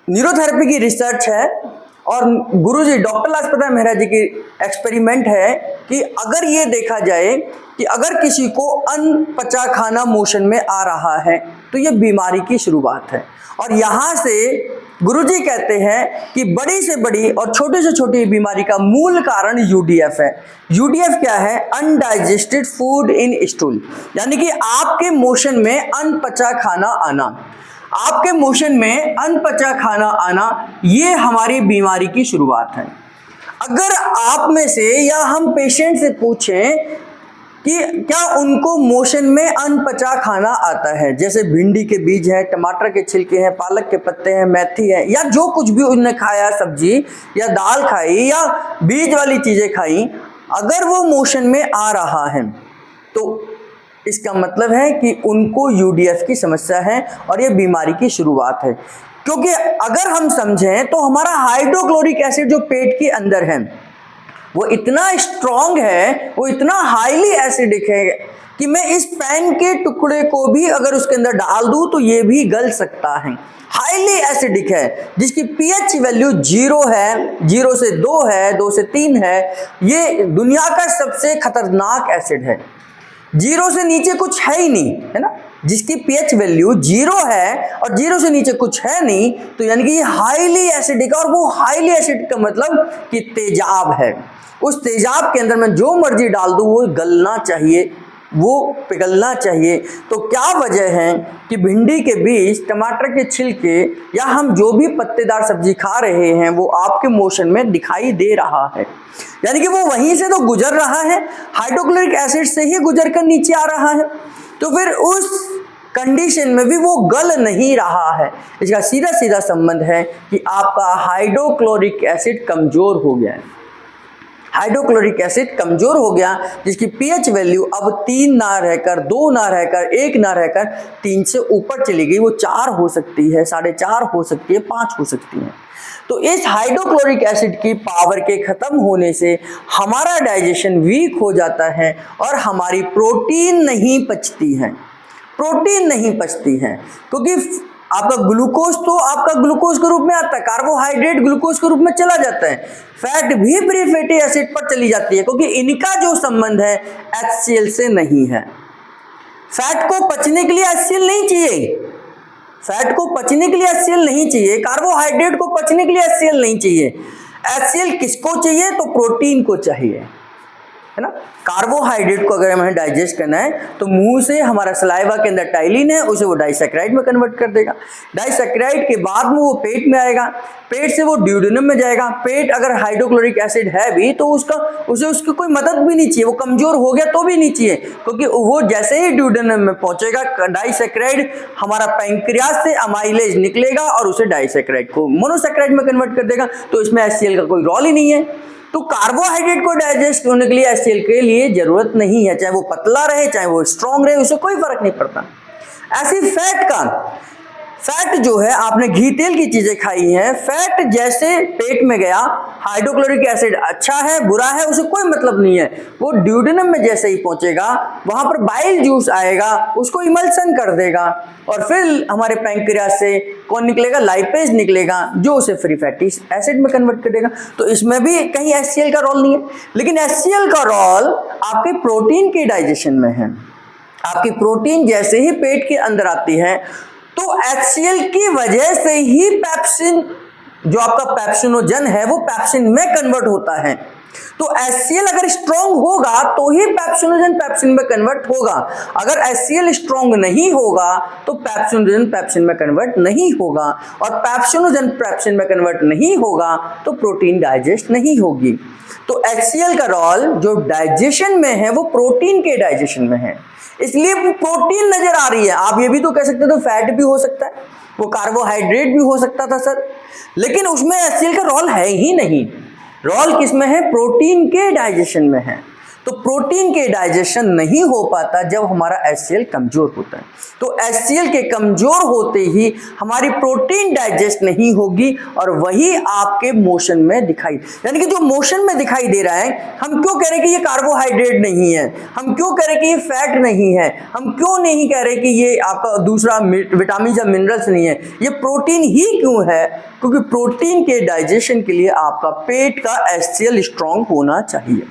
Neurotherapy की research है और गुरुजी डॉक्टर लाजपत मेहरा जी की एक्सपेरिमेंट है कि अगर ये देखा जाए कि अगर किसी को अनपचा खाना मोशन में आ रहा है तो ये बीमारी की शुरुआत है। और यहाँ से गुरुजी कहते हैं कि बड़ी से बड़ी और छोटी से छोटी बीमारी का मूल कारण यूडीएफ है। यूडीएफ क्या है? अनडाइजेस्टेड फूड इन स्टूल, यानी कि आपके मोशन में अनपचा खाना आना। आपके मोशन में अनपचा खाना आना ये हमारी बीमारी की शुरुआत है। अगर आप में से या हम पेशेंट से पूछें कि क्या उनको मोशन में अनपचा खाना आता है, जैसे भिंडी के बीज है, टमाटर के छिलके हैं, पालक के पत्ते हैं, मेथी है, या जो कुछ भी उन्होंने खाया, सब्जी या दाल खाई या बीज वाली चीजें खाई, अगर वो मोशन में आ रहा है तो इसका मतलब है कि उनको यूडीएफ की समस्या है और ये बीमारी की शुरुआत है। क्योंकि अगर हम समझें तो हमारा हाइड्रोक्लोरिक एसिड जो पेट के अंदर है वो इतना स्ट्रॉन्ग है, वो इतना हाईली एसिडिक है कि मैं इस पेन के टुकड़े को भी अगर उसके अंदर डाल दूं तो ये भी गल सकता है। हाईली एसिडिक है, जिसकी पीएच वैल्यू 0 है, 0 से 2 है, 2 से 3 है। ये दुनिया का सबसे खतरनाक एसिड है। 0 से नीचे कुछ है ही नहीं, है ना। जिसकी पीएच वैल्यू 0 है और 0 से नीचे कुछ है नहीं, तो यानी कि ये हाईली एसिडिक है। और वो हाईली एसिडिक का मतलब कि तेजाब है। उस तेजाब के अंदर मैं जो मर्जी डाल दूं वो गलना चाहिए, वो पिघलना चाहिए। तो क्या वजह है कि भिंडी के बीज, टमाटर के छिलके या हम जो भी पत्तेदार सब्जी खा रहे हैं वो आपके मोशन में दिखाई दे रहा है, यानी कि वो वहीं से तो गुजर रहा है, हाइड्रोक्लोरिक एसिड से ही गुजर कर नीचे आ रहा है। तो फिर उस कंडीशन में भी वो गल नहीं रहा है। इसका सीधा सीधा संबंध है कि आपका हाइड्रोक्लोरिक एसिड कमजोर हो गया है। हाइड्रोक्लोरिक एसिड कमजोर हो गया, जिसकी पीएच वैल्यू अब 3 ना रहकर, 2 ना रहकर, 1 ना रहकर 3 से ऊपर चली गई। वो 4 हो सकती है, 4.5 हो सकती है, 5 हो सकती है। तो इस हाइड्रोक्लोरिक एसिड की पावर के खत्म होने से हमारा डाइजेशन वीक हो जाता है और हमारी प्रोटीन नहीं पचती है। प्रोटीन नहीं पचती है क्योंकि आपका ग्लूकोज तो आपका ग्लूकोज के रूप में आता है, कार्बोहाइड्रेट ग्लूकोज के रूप में चला जाता है, फैट भी प्री फैटी एसिड पर चली जाती है, क्योंकि इनका जो संबंध है HCl से नहीं है। फैट को पचने के लिए HCl नहीं चाहिए, फैट को पचने के लिए HCl नहीं चाहिए, कार्बोहाइड्रेट को पचने के लिए HCl नहीं चाहिए। HCl किसको चाहिए? तो प्रोटीन को चाहिए, है ना। कार्बोहाइड्रेट को अगर हमें डाइजेस्ट करना है तो मुंह से हमारा सलाइवा के अंदर टाइलिन है, उसे वो डाइसैकेराइड में कन्वर्ट कर देगा। डाइसैकेराइड के बाद में वो पेट में आएगा, पेट से वो ड्यूडेनम में जाएगा। पेट अगर हाइड्रोक्लोरिक एसिड है भी तो उसकी कोई मदद भी नहीं चाहिए, वो कमजोर हो गया तो भी नहीं चाहिए, क्योंकि वो जैसे ही ड्यूडेनम में पहुंचेगा डाइसैकेराइड हमारा पैंक्रियाज से अमाइलेज निकलेगा और उसे डाइसैकेराइड को मोनोसैकेराइड में कन्वर्ट कर देगा। तो इसमें HCl का कोई रोल ही नहीं है। तो कार्बोहाइड्रेट को डाइजेस्ट होने के लिए HCl के लिए जरूरत नहीं है, चाहे वो पतला रहे चाहे वो स्ट्रांग रहे, उससे कोई फर्क नहीं पड़ता। ऐसी फैट जो है, आपने घी तेल की चीजें खाई हैं, फैट जैसे पेट में गया, हाइड्रोक्लोरिक एसिड अच्छा है बुरा है उसे कोई मतलब नहीं है, वो ड्यूडेनम में जैसे ही पहुंचेगा वहां पर बाइल जूस आएगा, उसको इमल्सन कर देगा और फिर हमारे पैंक्रियाज से कौन निकलेगा? लाइपेज निकलेगा, जो उसे फ्री फैटी एसिड में कन्वर्ट कर देगा। तो इसमें भी कहीं HCl का रोल नहीं है, लेकिन HCl का रोल आपके प्रोटीन के डाइजेशन में है। आपकी प्रोटीन जैसे ही पेट के अंदर आती है तो HCl की वजह से ही पेप्सिन, जो आपका पेप्सिनोजन है, वो पेप्सिन में कन्वर्ट होता है। तो HCl अगर स्ट्रॉन्ग होगा तो ही पेप्सिनोजन पेप्सिन में कन्वर्ट होगा। अगर HCl स्ट्रॉन्ग नहीं होगा तो पेप्सिनोजन पेप्सिन में कन्वर्ट नहीं होगा, और पेप्सिनोजन पेप्सिन में कन्वर्ट नहीं होगा तो प्रोटीन डाइजेस्ट नहीं होगी। तो HCl का रोल जो डाइजेशन में है वो प्रोटीन के डाइजेशन में है, इसलिए वो प्रोटीन नजर आ रही है। आप ये भी तो कह सकते हो तो फैट भी हो सकता है, वो कार्बोहाइड्रेट भी हो सकता था सर, लेकिन उसमें HCl का रोल है ही नहीं। रोल किसमें है? प्रोटीन के डाइजेशन में है। तो प्रोटीन के डाइजेशन नहीं हो पाता जब हमारा HCl कमजोर होता है। तो HCl के कमजोर होते ही हमारी प्रोटीन डाइजेस्ट नहीं होगी और वही आपके मोशन में दिखाई, यानी कि जो मोशन में दिखाई दे रहा है, हम क्यों कह रहे हैं कि ये कार्बोहाइड्रेट नहीं है, हम क्यों कह रहे हैं कि ये फैट नहीं है, हम क्यों नहीं कह रहे कि ये आपका दूसरा विटामिन या मिनरल्स नहीं है, ये प्रोटीन ही क्यों है? क्योंकि प्रोटीन के डाइजेशन के लिए आपका पेट का HCl स्ट्रांग होना चाहिए।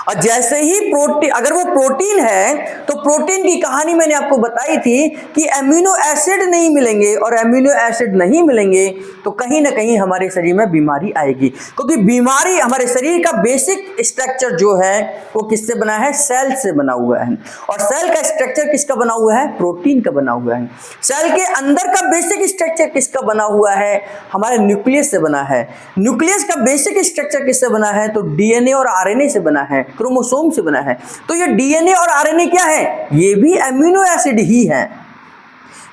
और जैसे ही प्रोटीन, अगर वो प्रोटीन है तो प्रोटीन की कहानी मैंने आपको बताई थी कि एमिनो एसिड नहीं मिलेंगे, और एमिनो एसिड नहीं मिलेंगे तो कहीं ना कहीं हमारे शरीर में बीमारी आएगी। क्योंकि बीमारी, हमारे शरीर का बेसिक स्ट्रक्चर जो है वो किससे बना है? सेल से बना हुआ है। और सेल का स्ट्रक्चर किसका बना हुआ है? प्रोटीन का बना हुआ है। सेल के अंदर का बेसिक स्ट्रक्चर किसका बना हुआ है? हमारे न्यूक्लियस से बना है। न्यूक्लियस का बेसिक स्ट्रक्चर किससे बना है? तो DNA और RNA से बना है, क्रोमोसोम से बना है। तो ये DNA और RNA क्या है? ये भी एमिनो एसिड ही है,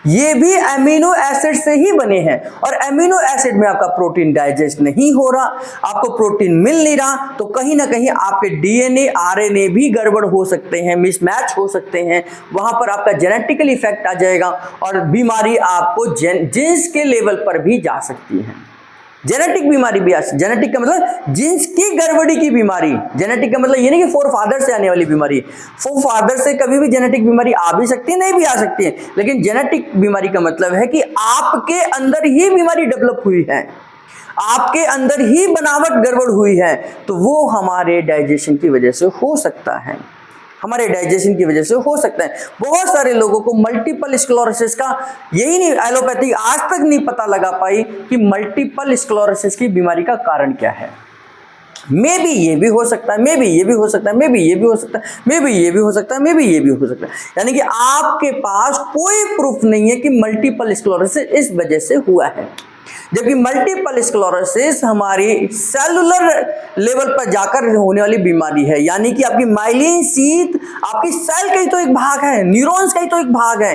ये भी एमिनो एसिड से ही बने हैं। और एमिनो एसिड में आपका प्रोटीन डाइजेस्ट नहीं हो रहा, आपको प्रोटीन मिल नहीं रहा, तो कहीं ना कहीं आपके DNA RNA भी गड़बड़ हो सकते हैं, मिसमैच हो सकते हैं। वहां पर आपका जेनेटिकल इफेक्ट आ जाएगा और बीमारी आपको जीन्स के लेवल पर भी जा सकती है। जेनेटिक बीमारी भी आ सकती, जेनेटिक का मतलब जीन्स की गड़बड़ी की बीमारी। जेनेटिक का मतलब ये नहीं कि फोर फादर से आने वाली बीमारी, फोर फादर से कभी भी जेनेटिक बीमारी आ भी सकती है, नहीं भी आ सकती है, लेकिन जेनेटिक बीमारी का मतलब है कि आपके अंदर ही बीमारी डेवलप हुई है, आपके अंदर ही बनावट गड़बड़ हुई है, तो वो हमारे डाइजेशन की वजह से हो सकता है, हमारे डाइजेशन की वजह से हो सकता है। बहुत सारे लोगों को मल्टीपल स्क्लेरोसिस का, यही नहीं, एलोपैथी आज तक नहीं पता लगा पाई कि मल्टीपल स्क्लेरोसिस की बीमारी का कारण क्या है। मे बी ये भी हो सकता है, मे बी ये भी हो सकता है, मे बी ये भी हो सकता है, मे बी ये भी हो सकता है, मे बी ये भी हो सकता है। यानी कि आपके पास कोई प्रूफ नहीं है कि मल्टीपल स्क्लेरोसिस इस वजह से हुआ है, जबकि मल्टीपल स्क्लेरोसिस हमारी सेलुलर लेवल पर जाकर होने वाली बीमारी है। यानी कि आपकी माइलिन शीथ आपकी सेल का ही तो एक भाग है, न्यूरॉन्स का ही तो एक भाग है।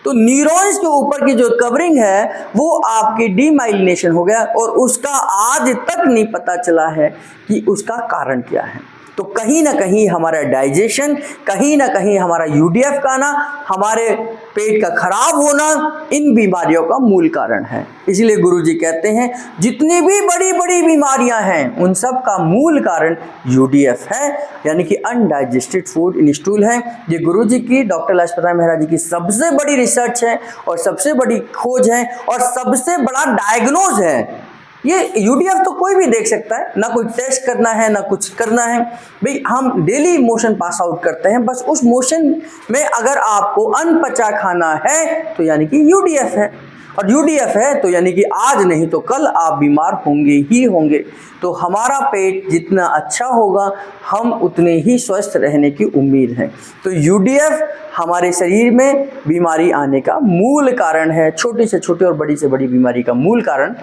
तो न्यूरॉन्स के ऊपर की जो कवरिंग है वो आपकी डीमाइलिनेशन हो गया, और उसका आज तक नहीं पता चला है कि उसका कारण क्या है। तो कहीं ना कहीं हमारा डाइजेशन, कहीं ना कहीं हमारा UDF का आना, हमारे पेट का खराब होना इन बीमारियों का मूल कारण है। इसलिए गुरुजी कहते हैं जितनी भी बड़ी बड़ी बीमारियां हैं उन सब का मूल कारण UDF है, यानी कि अनडाइजेस्टेड फूड इन स्टूल है। ये गुरुजी की, डॉक्टर लाजपत राय मेहरा जी की सबसे बड़ी रिसर्च है और सबसे बड़ी खोज है और सबसे बड़ा डायग्नोज है। ये UDF तो कोई भी देख सकता है, ना कोई टेस्ट करना है ना कुछ करना है। भाई हम डेली मोशन पास आउट करते हैं, बस उस मोशन में अगर आपको अनपचा खाना है तो यानी कि UDF है, और UDF है तो यानी कि आज नहीं तो कल आप बीमार होंगे ही होंगे। तो हमारा पेट जितना अच्छा होगा हम उतने ही स्वस्थ रहने की उम्मीद है। तो UDF हमारे शरीर में बीमारी आने का मूल कारण है, छोटी से छोटी और बड़ी से बड़ी बीमारी का मूल कारण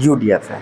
UDF है।